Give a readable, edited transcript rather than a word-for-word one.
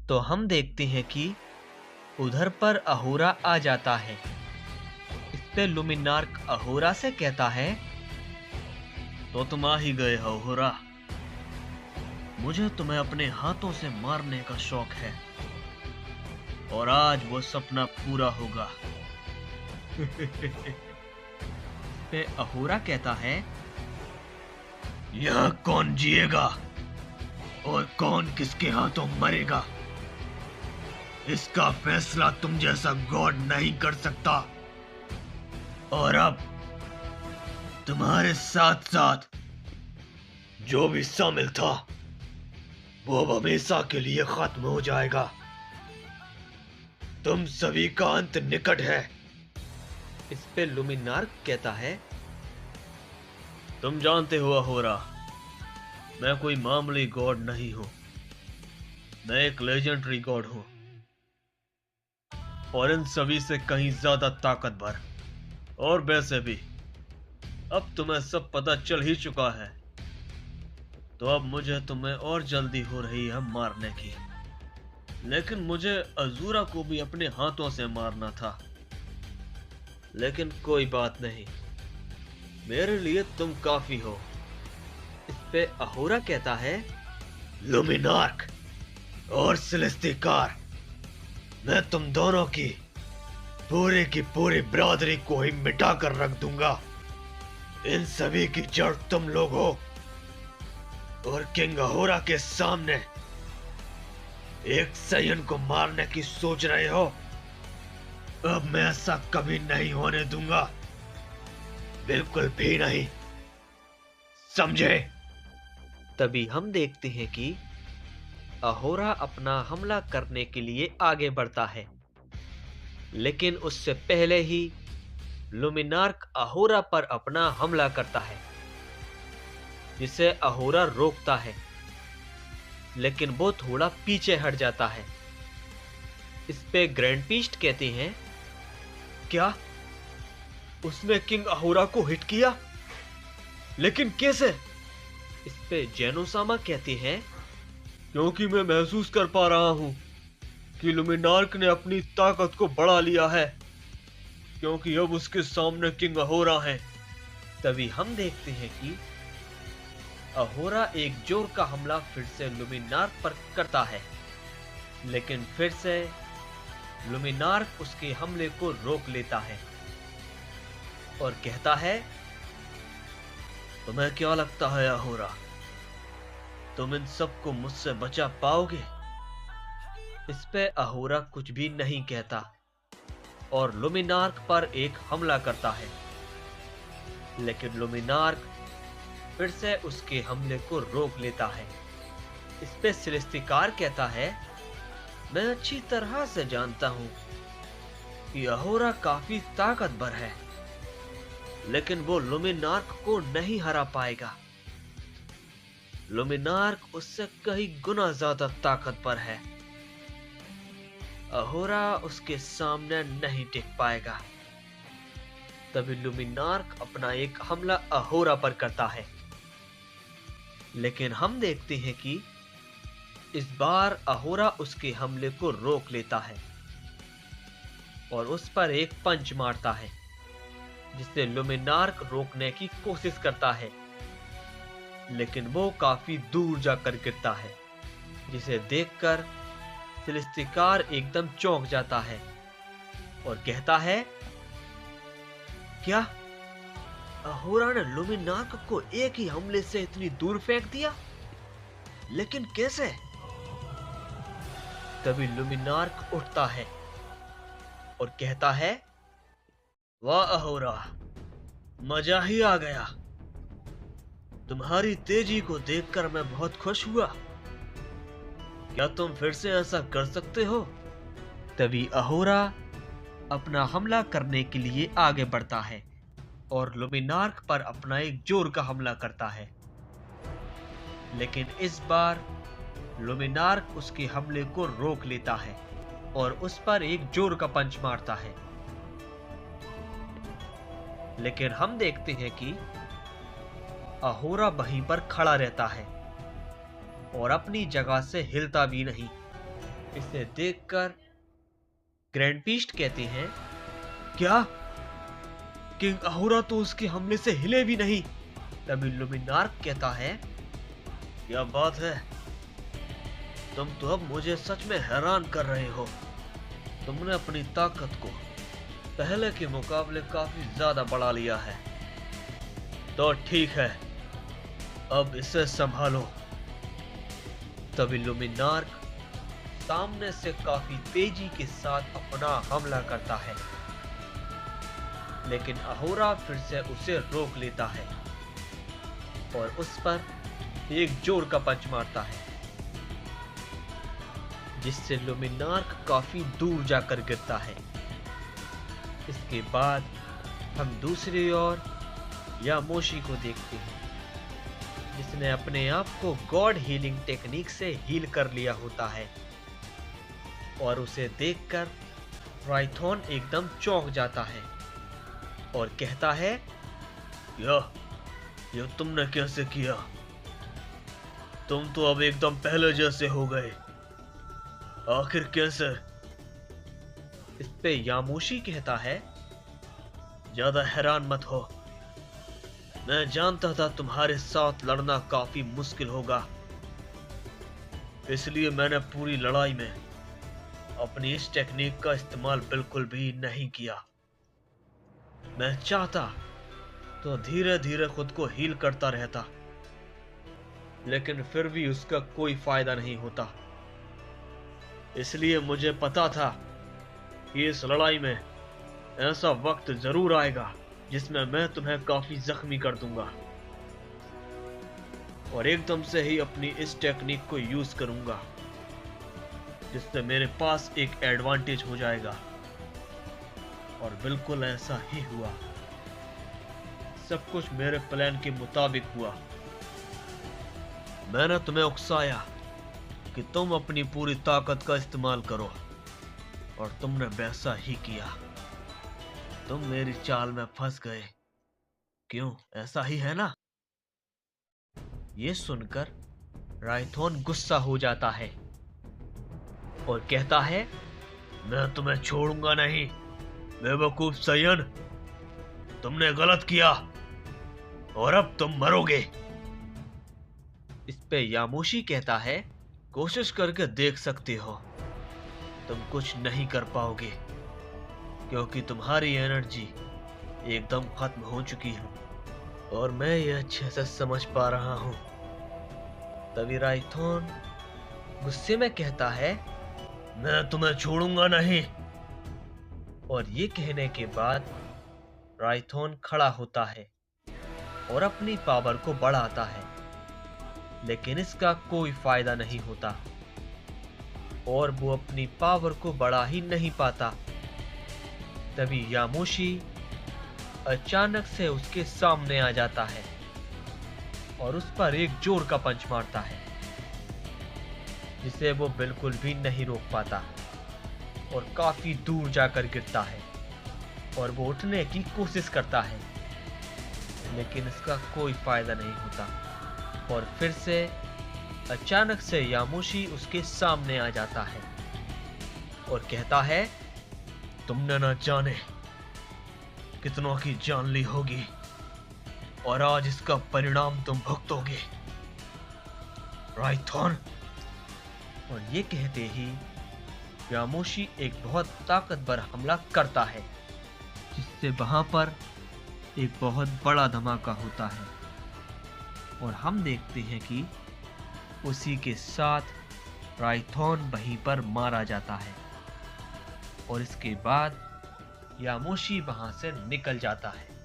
तो हम देखते हैं कि उधर पर अहोरा आ जाता है। इस पे लुमिनार्क अहोरा से कहता है, तो तुम आ ही गए हो अहोरा। मुझे तुम्हें अपने हाथों से मारने का शौक है और आज वो सपना पूरा होगा। पे अहोरा कहता है, यह कौन जिएगा और कौन किसके हाथों मरेगा, इसका फैसला तुम जैसा गॉड नहीं कर सकता। और अब तुम्हारे साथ साथ जो भी शामिल था वो अब हमेशा के लिए खत्म हो जाएगा। तुम सभी का अंत निकट है। इस पे लुमिनार्क कहता है, तुम जानते हो अहोरा, मैं कोई मामूली गॉड नहीं हूं, मैं एक लेजेंडरी गॉड हूं और इन सभी से कहीं ज्यादा ताकतवर। और वैसे भी अब तुम्हें सब पता चल ही चुका है, तो अब मुझे तुम्हें और जल्दी हो रही है मारने की। लेकिन मुझे अजूरा को भी अपने हाथों से मारना था, लेकिन कोई बात नहीं, मेरे लिए तुम काफी हो। इस पे अहोरा कहता है, लुमिनार्क और सेलेस्टिकार, मैं तुम दोनों की पूरी बिरादरी को ही मिटा कर रख दूंगा। इन सभी की जड़ तुम लोग हो और किंग अहोरा के सामने एक सयन को मारने की सोच रहे हो। अब मैं ऐसा कभी नहीं होने दूंगा, बिल्कुल भी नहीं, समझे? तभी हम देखते हैं कि अहोरा अपना हमला करने के लिए आगे बढ़ता है, लेकिन उससे पहले ही लुमिनार्क अहोरा पर अपना हमला करता है, जिसे अहोरा रोकता है, लेकिन वो थोड़ा पीछे हट जाता है। इस पे ग्रैंड पीस्ट कहते हैं, क्या उसने किंग अहोरा को हिट किया? लेकिन कैसे? इस पे जेनोसामा कहते हैं, क्योंकि मैं महसूस कर पा रहा हूं कि लुमिनार्क ने अपनी ताकत को बढ़ा लिया है, क्योंकि अब उसके सामने किंग अहोरा है। तभी हम देखते हैं कि अहोरा एक जोर का हमला फिर से लुमिनार्क पर करता है, लेकिन फिर से लुमिनार्क उसके हमले को रोक लेता है और कहता है, तुम्हें क्या लगता है अहोरा, तुम इन सबको मुझसे बचा पाओगे? इस पे अहोरा कुछ भी नहीं कहता और लुमिनार्क पर एक हमला करता है, लेकिन लुमिनार्क फिर से उसके हमले को रोक लेता है। इस पे सेलेस्टिकार कहता है, मैं अच्छी तरह से जानता हूं कि अहोरा काफी ताकतवर है, लेकिन वो लुमिनार्क को नहीं हरा पाएगा। लुमिनार्क उससे कई गुना ज्यादा ताकतवर है। अहोरा उसके सामने नहीं टिक पाएगा। तभी लुमिनार्क अपना एक हमला अहोरा पर करता है, लेकिन हम देखते हैं कि इस बार अहोरा उसके हमले को रोक लेता है और उस पर एक पंच मारता है, जिसे लुमिनार्क रोकने की कोशिश करता है, लेकिन वो काफी दूर जाकर गिरता है, जिसे देखकर सेलेस्टिकार एकदम चौंक जाता है और कहता है, क्या अहोरा ने लुमिनार्क को एक ही हमले से इतनी दूर फेंक दिया? लेकिन कैसे? तभी लुमिनार्क उठता है और कहता है, वाह अहोरा, मजा ही आ गया। तुम्हारी तेजी को देखकर मैं बहुत खुश हुआ। क्या तुम फिर से ऐसा कर सकते हो? तभी अहोरा अपना हमला करने के लिए आगे बढ़ता है और लुमिनार्क पर अपना एक जोर का हमला करता है, लेकिन इस बार लुमिनार्क उसके हमले को रोक लेता है और उस पर एक जोर का पंच मारता है, लेकिन हम देखते हैं कि अहोरा वहीं पर खड़ा रहता है और अपनी जगह से हिलता भी नहीं। इसे देखकर ग्रैंड बीस्ट कहते हैं, क्या किंग अहोरा तो उसके हमले से हिले भी नहीं। तभी लुमिनार्क कहता है, क्या बात है, तुम तो अब मुझे सच में हैरान कर रहे हो। तुमने अपनी ताकत को पहले के मुकाबले काफी ज्यादा बढ़ा लिया है। तो ठीक है, अब इसे संभालो। तभी लुमिनार्क सामने से काफी तेजी के साथ अपना हमला करता है, लेकिन अहोरा फिर से उसे रोक लेता है और उस पर एक जोर का पंच मारता है, जिससे लुमिनार्क काफी दूर जाकर गिरता है। इसके बाद हम दूसरी ओर यामोशी को देखते हैं, जिसने अपने आप को गॉड हीलिंग टेक्निक से हील कर लिया होता है। और उसे देखकर राइथॉन एकदम चौंक जाता है और कहता है, यह तुमने कैसे किया? तुम तो अब एकदम पहले जैसे हो गए, आखिर कैसे? इस पे यामोशी कहता है, ज्यादा हैरान मत हो, मैं जानता था तुम्हारे साथ लड़ना काफी मुश्किल होगा, इसलिए मैंने पूरी लड़ाई में अपनी इस टेक्निक का इस्तेमाल बिल्कुल भी नहीं किया। मैं चाहता तो धीरे धीरे खुद को हील करता रहता, लेकिन फिर भी उसका कोई फायदा नहीं होता। इसलिए मुझे पता था कि इस लड़ाई में ऐसा वक्त जरूर आएगा जिसमें मैं तुम्हें काफी जख्मी कर दूंगा और एकदम से ही अपनी इस टेक्निक को यूज करूंगा, जिससे मेरे पास एक एडवांटेज हो जाएगा। और बिल्कुल ऐसा ही हुआ। सब कुछ मेरे प्लान के मुताबिक हुआ। मैंने तुम्हें उकसाया कि तुम अपनी पूरी ताकत का इस्तेमाल करो, और तुमने वैसा ही किया। तुम मेरी चाल में फंस गए। क्यों, ऐसा ही है ना? ये सुनकर राइथॉन गुस्सा हो जाता है और कहता है, मैं तुम्हें छोड़ूंगा नहीं बेवकूफ सायन, तुमने गलत किया और अब तुम मरोगे। इस पे यामोशी कहता है, कोशिश करके देख सकते हो, तुम कुछ नहीं कर पाओगे क्योंकि तुम्हारी एनर्जी एकदम खत्म हो चुकी है और मैं ये अच्छे से समझ पा रहा हूं। तभी राइथॉन गुस्से में कहता है, मैं तुम्हें छोड़ूंगा नहीं। और ये कहने के बाद राइथॉन खड़ा होता है और अपनी पावर को बढ़ाता है, लेकिन इसका कोई फायदा नहीं होता और वो अपनी पावर को बढ़ा ही नहीं पाता। तभी यामोशी अचानक से उसके सामने आ जाता है और उस पर एक जोर का पंच मारता है, जिसे वो बिल्कुल भी नहीं रोक पाता और काफी दूर जाकर गिरता है। और वो उठने की कोशिश करता है, लेकिन इसका कोई फायदा नहीं होता और फिर से अचानक से यामोशी उसके सामने आ जाता है और कहता है, तुमने न जाने कितनों की जान ली होगी और आज इसका परिणाम तुम भुगतोगे, राइथॉन। और ये कहते ही यामोशी एक बहुत ताकतवर हमला करता है, जिससे वहां पर एक बहुत बड़ा धमाका होता है और हम देखते हैं कि उसी के साथ राइथॉन वहीं पर मारा जाता है और इसके बाद यामोशी वहां से निकल जाता है।